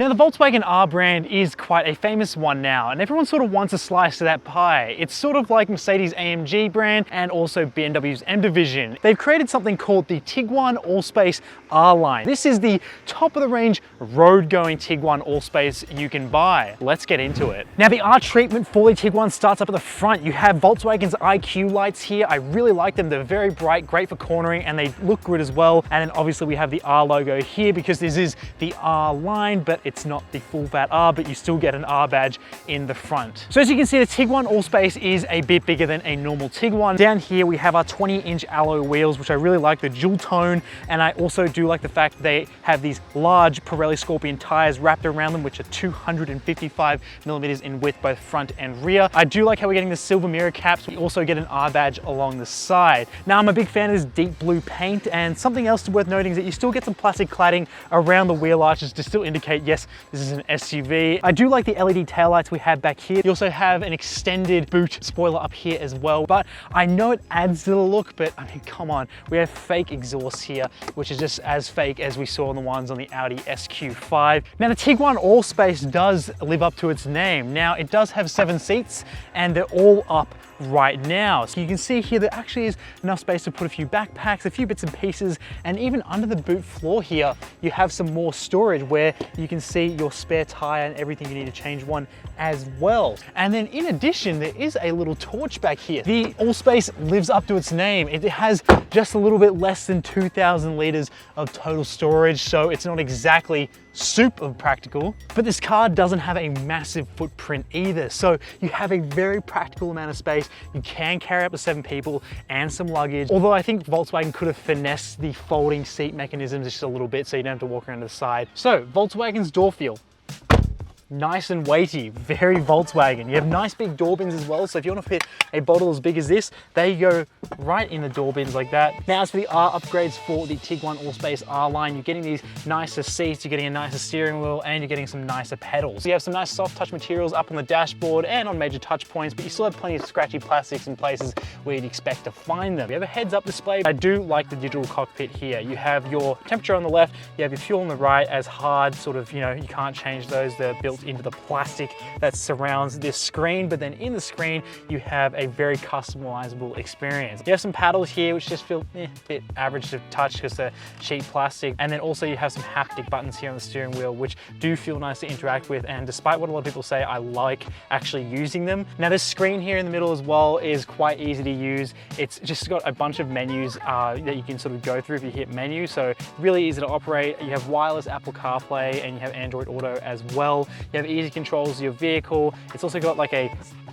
Now the Volkswagen R brand is quite a famous one now, and everyone sort of wants a slice of that pie. It's sort of like Mercedes AMG brand and also BMW's M Division. They've created something called the Tiguan Allspace R line. This is the top of the range road-going Tiguan Allspace you can buy. Let's get into it. Now the R treatment for the Tiguan starts up at the front. You have Volkswagen's IQ lights here. I really like them. They're very bright, great for cornering, and they look good as well. And then obviously we have the R logo here because this is the R line, but it's not the full fat R, but you still get an R badge in the front. So as you can see, the Tiguan Allspace is a bit bigger than a normal Tiguan. Down here we have our 20-inch alloy wheels, which I really like, the dual tone, and I also do like the fact they have these large Pirelli Scorpion tires wrapped around them, which are 255 millimeters in width, both front and rear. I do like how we're getting the silver mirror caps. We also get an R badge along the side. Now I'm a big fan of this deep blue paint, and something else worth noting is that you still get some plastic cladding around the wheel arches to still indicate, yes, this is an SUV. I do like the LED taillights we have back here. You also have an extended boot spoiler up here as well, but I know it adds to the look, but I mean, come on. We have fake exhaust here, which is just as fake as we saw on the ones on the Audi SQ5. Now the Tiguan Allspace does live up to its name. Now it does have 7 seats and they're all up right now. So you can see here there actually is enough space to put a few backpacks, a few bits and pieces, and even under the boot floor here, you have some more storage where you can see your spare tire and everything you need to change one as well. And then in addition, there is a little torch back here. The Allspace lives up to its name. It has just a little bit less than 2,000 liters of total storage, so it's not exactly super practical, but this car doesn't have a massive footprint either. So you have a very practical amount of space. You can carry up to 7 people and some luggage. Although I think Volkswagen could have finessed the folding seat mechanisms just a little bit so you don't have to walk around to the side. So Volkswagen's door feel. Nice and weighty, very Volkswagen. You have nice big door bins as well, so if you want to fit a bottle as big as this, they go right in the door bins like that. Now as for the R upgrades for the Tiguan Allspace R line, you're getting these nicer seats, you're getting a nicer steering wheel, and you're getting some nicer pedals. You have some nice soft touch materials up on the dashboard and on major touch points, but you still have plenty of scratchy plastics in places where you'd expect to find them. You have a heads-up display. I do like the digital cockpit here. You have your temperature on the left, you have your fuel on the right, as hard sort of, you know, you can't change those. They're built into the plastic that surrounds this screen, but then in the screen you have a very customizable experience. You have some paddles here which just feel a bit average to touch because they're cheap plastic, and then also you have some haptic buttons here on the steering wheel which do feel nice to interact with, and despite what a lot of people say, I like actually using them. Now this screen here in the middle as well is quite easy to use. It's just got a bunch of menus that you can sort of go through if you hit menu, so really easy to operate. You have wireless Apple CarPlay and you have Android Auto as well. You have easy controls of your vehicle. It's also got like a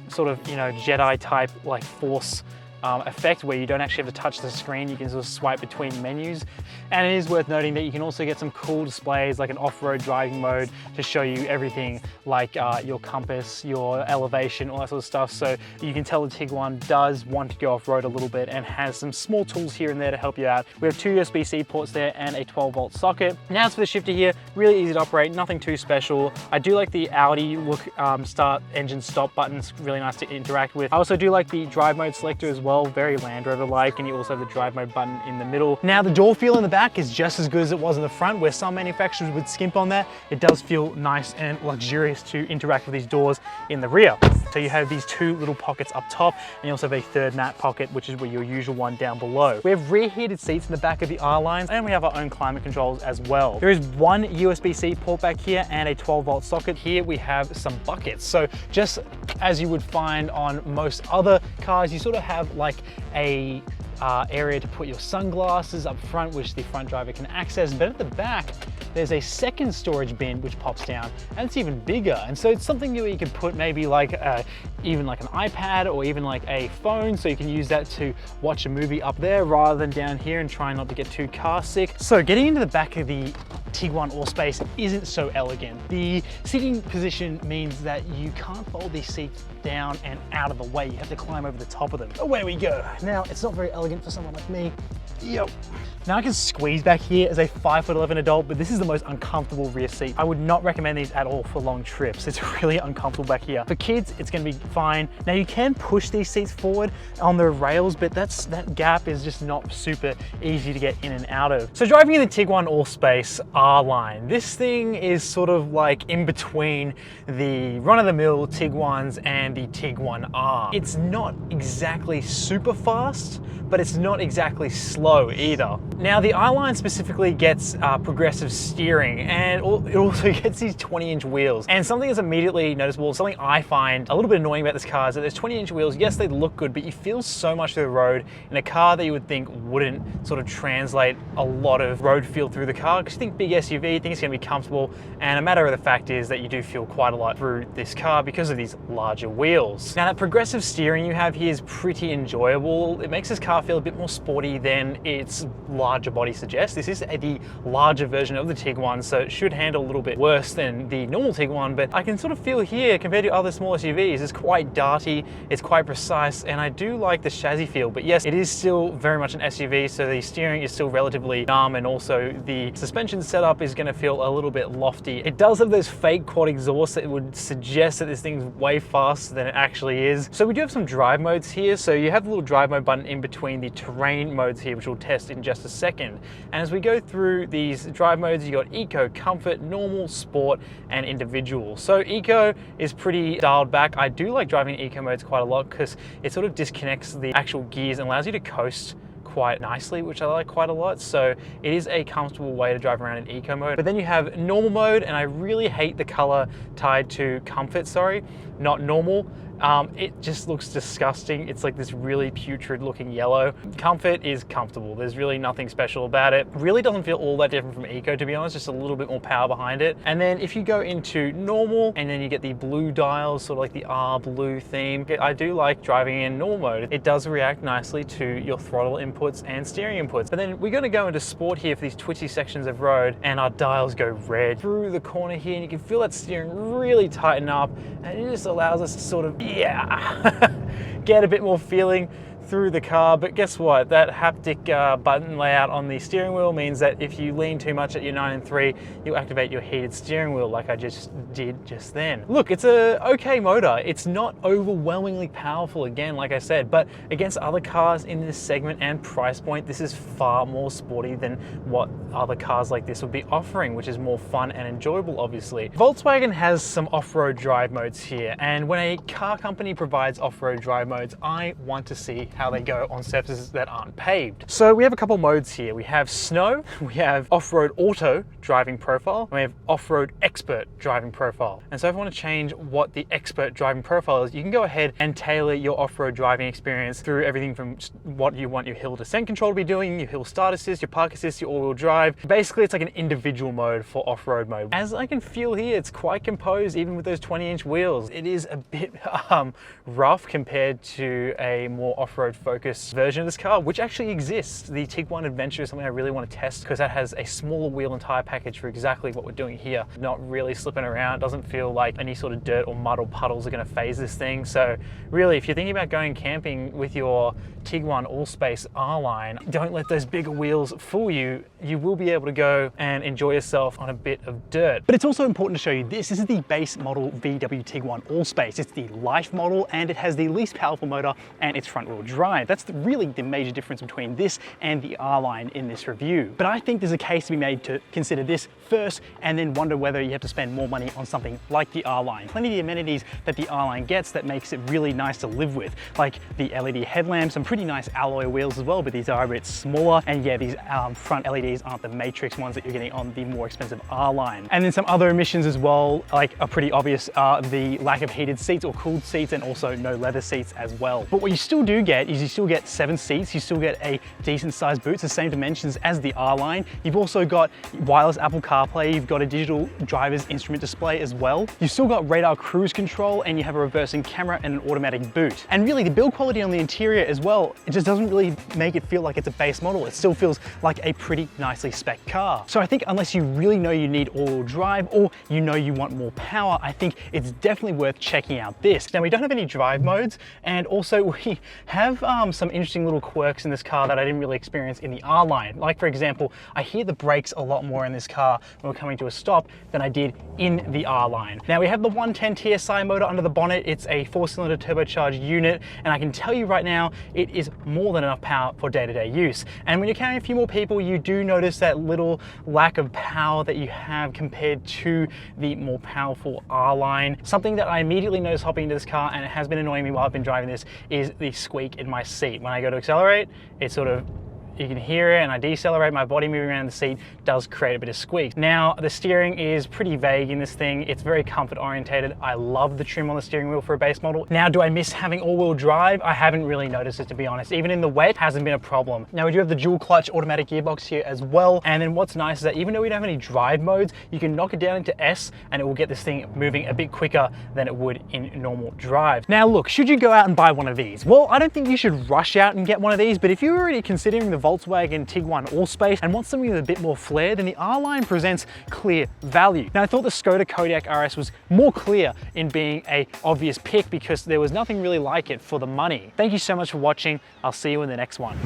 sort of, you know, Jedi type like force effect where you don't actually have to touch the screen. You can sort of swipe between menus. And it is worth noting that you can also get some cool displays like an off-road driving mode to show you everything like your compass, your elevation, all that sort of stuff. So you can tell the Tiguan does want to go off-road a little bit and has some small tools here and there to help you out. We have 2 USB-C ports there and a 12-volt socket. Now as for the shifter here, really easy to operate, nothing too special. I do like the Audi look start, engine, stop buttons, really nice to interact with. I also do like the drive mode selector as well, very Land Rover-like, and you also have the drive mode button in the middle. Now the door feel in the back is just as good as it was in the front, where some manufacturers would skimp on that. It does feel nice and luxurious to interact with these doors in the rear. So you have these 2 little pockets up top, and you also have a 3rd mat pocket, which is where your usual one down below. We have rear heated seats in the back of the R lines, and we have our own climate controls as well. There is 1 USB-C port back here and a 12-volt socket. Here we have some buckets. So just as you would find on most other cars, you sort of have like a area to put your sunglasses up front, which the front driver can access, but at the back there's a second storage bin which pops down, and it's even bigger. And so it's something that you could put maybe like even like an iPad or even like a phone, so you can use that to watch a movie up there rather than down here and try not to get too car sick. So getting into the back of the Tiguan Allspace isn't so elegant. The seating position means that you can't fold these seats down and out of the way. You have to climb over the top of them. Away we go. Now, it's not very elegant for someone like me. Yep. Now I can squeeze back here as a 5'11" adult, but this is the most uncomfortable rear seat. I would not recommend these at all for long trips. It's really uncomfortable back here. For kids, it's gonna be fine. Now you can push these seats forward on the rails, but that gap is just not super easy to get in and out of. So driving in the Tiguan Allspace R-Line, this thing is sort of like in between the run-of-the-mill Tiguans and the Tiguan R. It's not exactly super fast, but it's not exactly slow either. Now the R-Line specifically gets progressive steering, and it also gets these 20-inch wheels. And something that's immediately noticeable, something I find a little bit annoying about this car is that there's 20-inch wheels. Yes, they look good, but you feel so much through the road in a car that you would think wouldn't sort of translate a lot of road feel through the car, because you think big SUV, you think it's gonna be comfortable, and a matter of the fact is that you do feel quite a lot through this car because of these larger wheels. Now that progressive steering you have here is pretty enjoyable. It makes this car feel a bit more sporty than its larger body suggests. This is the larger version of the Tiguan, so it should handle a little bit worse than the normal Tiguan, but I can sort of feel here, compared to other small SUVs, it's quite darty, it's quite precise, and I do like the chassis feel. But yes, it is still very much an SUV, so the steering is still relatively numb, and also the suspension setup is going to feel a little bit lofty. It does have those fake quad exhausts that would suggest that this thing's way faster than it actually is. So we do have some drive modes here. So you have the little drive mode button in between the terrain modes here, which we'll test in just a second. And as we go through these drive modes, you got Eco, Comfort, Normal, Sport, and Individual. So Eco is pretty dialed back. I do like driving in Eco modes quite a lot because it sort of disconnects the actual gears and allows you to coast quite nicely, which I like quite a lot. So it is a comfortable way to drive around in eco mode. But then you have normal mode, and I really hate the color tied to comfort, sorry, not normal. It just looks disgusting. It's like this really putrid looking yellow. Comfort is comfortable. There's really nothing special about it. Really doesn't feel all that different from Eco, to be honest, just a little bit more power behind it. And then if you go into normal, and then you get the blue dials, sort of like the R blue theme. I do like driving in normal mode. It does react nicely to your throttle inputs and steering inputs. But then we're gonna go into sport here for these twitchy sections of road, and our dials go red through the corner here, and you can feel that steering really tighten up, and it just allows us to sort of, get a bit more feeling through the car. But guess what? That haptic button layout on the steering wheel means that if you lean too much at your 9 and 3, you'll activate your heated steering wheel like I just did just then. Look, it's a okay motor. It's not overwhelmingly powerful, again, like I said, but against other cars in this segment and price point, this is far more sporty than what other cars like this would be offering, which is more fun and enjoyable, obviously. Volkswagen has some off-road drive modes here, and when a car company provides off-road drive modes, I want to see how they go on surfaces that aren't paved. So we have a couple modes here. We have snow, we have off-road auto driving profile, and we have off-road expert driving profile. And so if I want to change what the expert driving profile is, you can go ahead and tailor your off-road driving experience through everything from what you want your hill descent control to be doing, your hill start assist, your park assist, your all-wheel drive. Basically, it's like an individual mode for off-road mode. As I can feel here, it's quite composed, even with those 20-inch wheels. It is a bit rough compared to a more off-road focused version of this car, which actually exists. The Tiguan Adventure is something I really want to test because that has a smaller wheel and tire package for exactly what we're doing here. Not really slipping around, doesn't feel like any sort of dirt or mud or puddles are going to phase this thing. So really, if you're thinking about going camping with your Tiguan Allspace R-Line, don't let those bigger wheels fool you. You will be able to go and enjoy yourself on a bit of dirt. But it's also important to show you this. This is the base model VW Tiguan Allspace. It's the life model, and it has the least powerful motor and it's front wheel drive. That's really the major difference between this and the R-Line in this review. But I think there's a case to be made to consider this first and then wonder whether you have to spend more money on something like the R-Line. Plenty of the amenities that the R-Line gets that makes it really nice to live with, like the LED headlamps, some pretty nice alloy wheels as well, but these are a bit smaller. And yeah, these front LEDs aren't the matrix ones that you're getting on the more expensive R-Line. And then some other omissions as well, like are pretty obvious, are the lack of heated seats or cooled seats, and also no leather seats as well. But what you still do get is you still get 7 seats, you still get a decent sized boot, it's the same dimensions as the R-Line. You've also got wireless Apple CarPlay, you've got a digital driver's instrument display as well. You've still got radar cruise control, and you have a reversing camera and an automatic boot. And really the build quality on the interior as well, it just doesn't really make it feel like it's a base model. It still feels like a pretty nicely spec car. So I think unless you really know you need all-wheel drive or you know you want more power, I think it's definitely worth checking out this. Now we don't have any drive modes, and also we have have some interesting little quirks in this car that I didn't really experience in the R line. Like for example, I hear the brakes a lot more in this car when we're coming to a stop than I did in the R line. Now we have the 110 TSI motor under the bonnet. It's a 4-cylinder turbocharged unit, and I can tell you right now, it is more than enough power for day-to-day use. And when you're carrying a few more people, you do notice that little lack of power that you have compared to the more powerful R line. Something that I immediately noticed hopping into this car, and it has been annoying me while I've been driving this, is the squeak in my seat. When I go to accelerate, it sort of, you can hear it, and I decelerate, my body moving around the seat does create a bit of squeak. Now, the steering is pretty vague in this thing. It's very comfort orientated. I love the trim on the steering wheel for a base model. Now, do I miss having all-wheel drive? I haven't really noticed it, to be honest. Even in the wet, hasn't been a problem. Now, we do have the dual clutch automatic gearbox here as well. And then what's nice is that even though we don't have any drive modes, you can knock it down into S and it will get this thing moving a bit quicker than it would in normal drive. Now, look, should you go out and buy one of these? Well, I don't think you should rush out and get one of these, but if you're already considering the Volkswagen Tiguan Allspace and want something with a bit more flair, then the R line presents clear value. Now, I thought the Skoda Kodiaq RS was more clear in being an obvious pick because there was nothing really like it for the money. Thank you so much for watching. I'll see you in the next one.